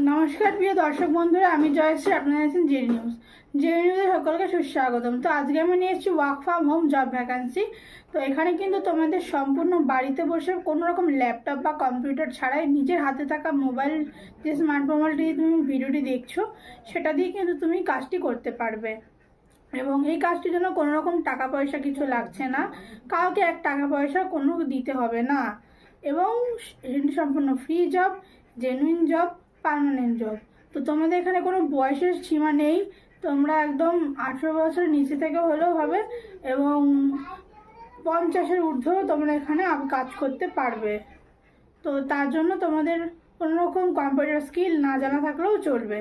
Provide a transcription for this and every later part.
নমস্কার প্রিয় দর্শক বন্ধুরা, আমি জয়শ্রী। আপনারা আছেন জেডি নিউজ। জেডি নিউজে সকলকে সুস্বাগতম। তো আজকে আমি নিয়ে এসেছি work from home job vacancy. তো এখানে কিন্তু তোমাদের সম্পূর্ণ বাড়িতে বসে কোনো রকম ল্যাপটপ বা কম্পিউটার ছাড়াই নিজের হাতে থাকা মোবাইল, যে স্মার্ট মোবাইল দিয়ে তুমি ভিডিওটি দেখছো, সেটা দিয়ে কিন্তু তুমি কাজটি করতে পারবে। এবং এই কাজটির জন্য কোনো রকম টাকা পয়সা কিছু লাগছে না, কাউকে এক টাকা পয়সা কোনো দিতে হবে না। এবং এটি সম্পূর্ণ free job, genuine job, permanent job. তো তোমাদের এখানে কোনো বয়সের সীমা নেই, তোমরা একদম 18 বছরের নিচে থেকে হলেও হবে এবং 50-এর ঊর্ধ্বেও তোমরা এখানে কাজ করতে পারবে। তো তার জন্য তোমাদের কোনো রকম কম্পিউটার স্কিল না জানা থাকলেও চলবে।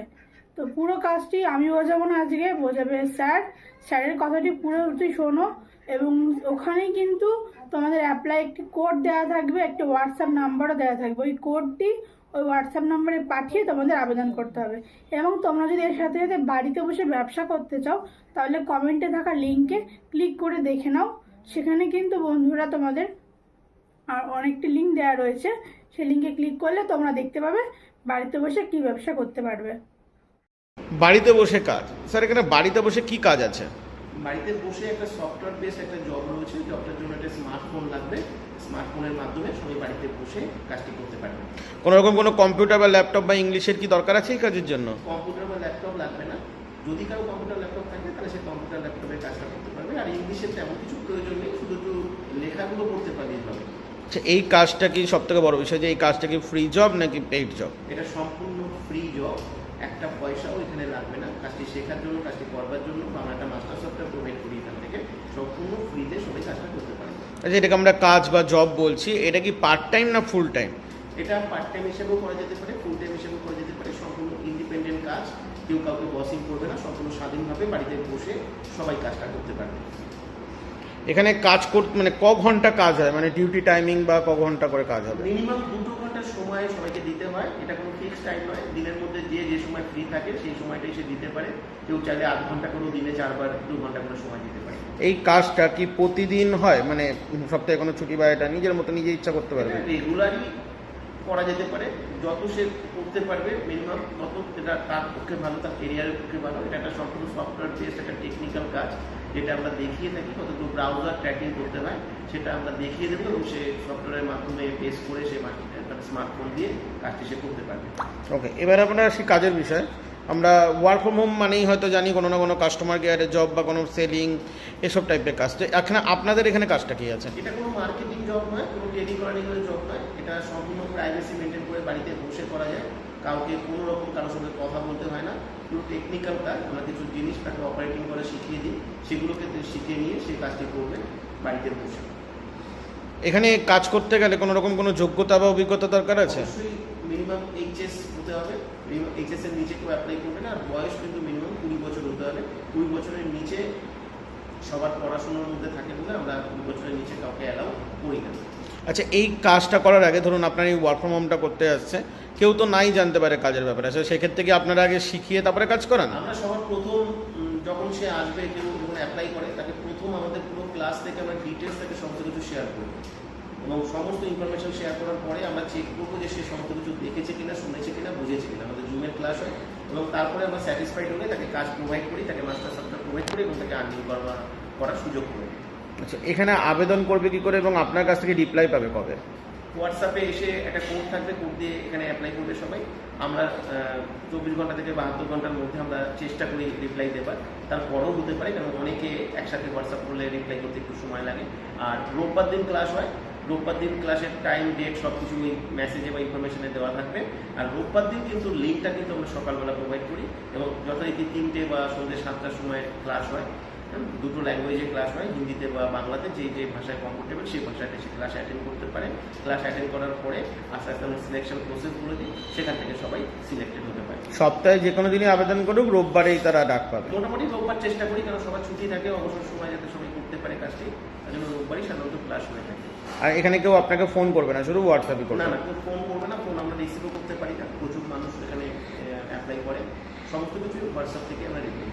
তো পুরো কাজটি আমি বোঝাবো না, আজকে বোঝাবে স্যার। স্যারের কথাটি পুরোটি শোনো। এবং ওখানেই কিন্তু তোমাদের অ্যাপ্লাই একটি কোড দেওয়া থাকবে, একটি হোয়াটসঅ্যাপ নাম্বারও দেওয়া থাকবে। ওই কোডটি ওই হোয়াটসঅ্যাপ নাম্বারে পাঠিয়ে তোমাদের আবেদন করতে হবে। এবং তোমরা যদি এর সাথে সাথে বাড়িতে বসে ব্যবসা করতে চাও, তাহলে কমেন্টে থাকা লিঙ্কে ক্লিক করে দেখে নাও। সেখানে কিন্তু বন্ধুরা তোমাদের আর অনেকটি লিঙ্ক দেওয়া রয়েছে, সেই লিঙ্কে ক্লিক করলে তোমরা দেখতে পাবে বাড়িতে বসে কি ব্যবসা করতে পারবে। বাড়িতে বসে কাজ, স্যার এখানে বাড়িতে বসে কি কাজ আছে? বাড়িতে বসে একটা সফটওয়্যার বেস একটা জব রয়েছে। জবটার জন্য একটা স্মার্টফোন লাগবে। স্মার্টফোনের মাধ্যমে সবাই বাড়িতে বসে কাজটি করতে পারবে। কোনো রকম কোনো কম্পিউটার বা ল্যাপটপ বা ইংলিশের কি দরকার আছে এই কাজের জন্য? কম্পিউটার বা ল্যাপটপ লাগবে না। যদি কারো কম্পিউটার ল্যাপটপ থাকে তাহলে সে কম্পিউটার ল্যাপটপে কাজটা করতে পারবে। আর ইংলিশের তেমন কিছু প্রয়োজন নেই, শুধু একটু লেখাগুলো পড়তে পারলেই হবে। আচ্ছা, এই কাজটা কি সব থেকে বড় বিষয় যে এই কাজটা কি ফ্রি জব নাকি পেইড জব? এটা সম্পূর্ণ ফ্রি জব, একটা পয়সাও এখানে লাগবে না। কাজটি শেখার জন্য, কাজটি করবার জন্য আমরা একটা মাস্টার সফটওয়্যার প্রোভাইড করি এখান থেকে। সম্পূর্ণ ফ্রিতে সবাই কাজটা করতে পারবে। আচ্ছা, এটাকে আমরা কাজ বা জব বলছি, এটা কি পার্ট টাইম না ফুল টাইম? এটা পার্ট টাইম হিসেবেও করা যেতে পারে, ফুল টাইম হিসেবেও করা যেতে পারে। সম্পূর্ণ ইন্ডিপেন্ডেন্ট কাজ, কেউ কাউকে বসিং করবে না। সম্পূর্ণ স্বাধীনভাবে বাড়িতে বসে সবাই কাজটা করতে পারবে। এখানে কাজ করতে মানে ক ঘন্টা কাজ হয়, মানে ডিউটি টাইমিং বা ক ঘন্টা করে কাজ হবে? মিনিমাম 2 ঘন্টার সময় সবাইকে দিতে হয়। এটা কোনো ফিক্সড টাইম নয়। দিনের মধ্যে যে সময় ফ্রি থাকে সেই সময়টাই সে দিতে পারে। কেউ চাইলে 8 ঘন্টা করেও দিনে 4 বার 2 ঘন্টা করে সময় দিতে পারে। এই কাজটা কি প্রতিদিন হয়, মানে সপ্তাহে কোনো ছুটি বা এটা নিজের মতো নিজে ইচ্ছা করতে পারবে? রেগুলারই করা যেতে পারে। যত সে করতে পারবে মিনিমাম, তত এটা তার পক্ষে ভালো, তার কেরিয়ারের পক্ষে ভালো। এটা একটা সম্পূর্ণ সফটওয়্যার বেসড একটা টেকনিক্যাল কাজ, যেটা আমরা দেখিয়ে থাকি। কতটুকু ব্রাউজার ট্র্যাকিং করতে হয় সেটা আমরা দেখিয়ে দেবো এবং সে সফটওয়্যারের মাধ্যমে বেস করে সে স্মার্টফোন দিয়ে কাজটি সে করতে পারবে। ওকে, এবার আমরা আসি কাজের বিষয়। আমরা ওয়ার্ক ফ্রম হোম মানেই হয়তো জানি কোনো না কোনো কাস্টমার কেয়ারের জব বা কোনো সেলিং এসব টাইপের কাজ। তো এখানে আপনাদের এখানে কাজটা কি আছে? এটা কোনো মার্কেটিং জব নয়, কোনো টেলিকলিংয়ের জব নয়। এটা সম্পূর্ণ প্রাইভেসি মেনটেন করে বাড়িতে বসে করা যায়। কাউকে কোনো রকম কারোর সঙ্গে কথা বলতে হয় না। পুরো টেকনিক্যাল কাজ। আমরা কিছু জিনিস তাকে অপারেটিং করে শিখিয়ে দিই, সেগুলোকে শিখিয়ে নিয়ে সেই কাজটি করবে বাড়িতে বসে। এখানে কাজ করতে গেলে কোনো রকম কোনো যোগ্যতা বা অভিজ্ঞতা দরকার আছে? অবশ্যই মিনিমাম এইচএস হতে হবে। এইচএস এর নিচে কেউ অ্যাপ্লাই করবে না। আর বয়স কিন্তু মিনিমাম 20 বছর হতে হবে। 20 বছরের নিচে সবার পড়াশোনার মধ্যে থাকে বলে আমরা 20 বছরের নিচে কাউকে অ্যালাউ করি না। আচ্ছা, এই কাজটা করার আগে ধরুন আপনার এই ওয়ার্ক ফ্রম হোমটা করতে আসছে, কেউ তো নাই জানতে পারে কাজের ব্যাপারে, আচ্ছা সেক্ষেত্রে কি আপনারা আগে শিখিয়ে তারপরে কাজ করান? আমরা সবার প্রথম যখন সে আসবে, কেউ যখন অ্যাপ্লাই করে, তাকে প্রথম আমাদের পুরো ক্লাস থেকে আমরা ডিটেলস থেকে সমস্ত কিছু শেয়ার করব এবং সমস্ত ইনফরমেশন শেয়ার করার পরে আমরা চেক করবো যে সে সমস্ত কিছু দেখেছে কিনা, শুনেছে কিনা, বুঝেছে কিনা। আমাদের জুমের ক্লাস হয় এবং তারপরে আমরা স্যাটিসফাইড হলে তাকে কাজ প্রোভাইড করি, তাকে মাস্টার সফটওয়্যার প্রোভাইড করি এবং তাকে আর্নিং করার সুযোগ করে দিই। আচ্ছা, এখানে আবেদন করবে কি করে এবং আপনার কাছ থেকে রিপ্লাই পাবে কবে? হোয়াটসঅ্যাপে এসে একটা কোড থাকবে, কোড দিয়ে এখানে অ্যাপ্লাই করবে সবাই। আমরা 24 ঘন্টা থেকে 72 ঘন্টার মধ্যে আমরা চেষ্টা করি রিপ্লাই দেবার। তারপরেও হতে পারে, কারণ অনেকে একসাথে হোয়াটসঅ্যাপ করলে রিপ্লাই করতে একটু সময় লাগে। আর রোববার দিন ক্লাস হয়। রোববার দিন ক্লাসের টাইম, ডেট সব কিছু ওই মেসেজে বা ইনফরমেশনে দেওয়া থাকবে। আর রোববার দিন কিন্তু লিঙ্কটা কিন্তু আমরা সকালবেলা প্রোভাইড করি এবং যথারীতি 3টে বা সন্ধ্যে 7টার সময় ক্লাস হয়। 2টো ল্যাঙ্গুয়েজে ক্লাস হয়, হিন্দিতে বা বাংলাতে। যে ভাষায় কমফোর্টেবল সেই ভাষাতে সে ক্লাস অ্যাটেন্ড করতে পারে। ক্লাস অ্যাটেন্ড করার পরে আস্তে আস্তে আমরা সিলেকশন প্রসেস করে দিই, সেখান থেকে সবাই সিলেক্টেড হতে পারে। সপ্তাহে যে কোনো দিনই আবেদন করুক, রোববারেই তারা ডাক পাবে? মোটামুটি রোববার চেষ্টা করি, কারণ সবার ছুটি থাকে, অবসর সময় যাতে সবাই করতে পারে কাজটি। তার জন্য রোববারই সাধারণত ক্লাস হয়ে থাকে। আর এখানে কেউ আপনাকে ফোন করবে না, শুধু হোয়াটসঅ্যাপই করবে? না, কেউ ফোন করবে না। ফোন আমরা রিসিভও করতে পারি না। প্রচুর মানুষ এখানে অ্যাপ্লাই করে। সমস্ত কিছু হোয়াটসঅ্যাপ থেকে আমরা রিপ্লাই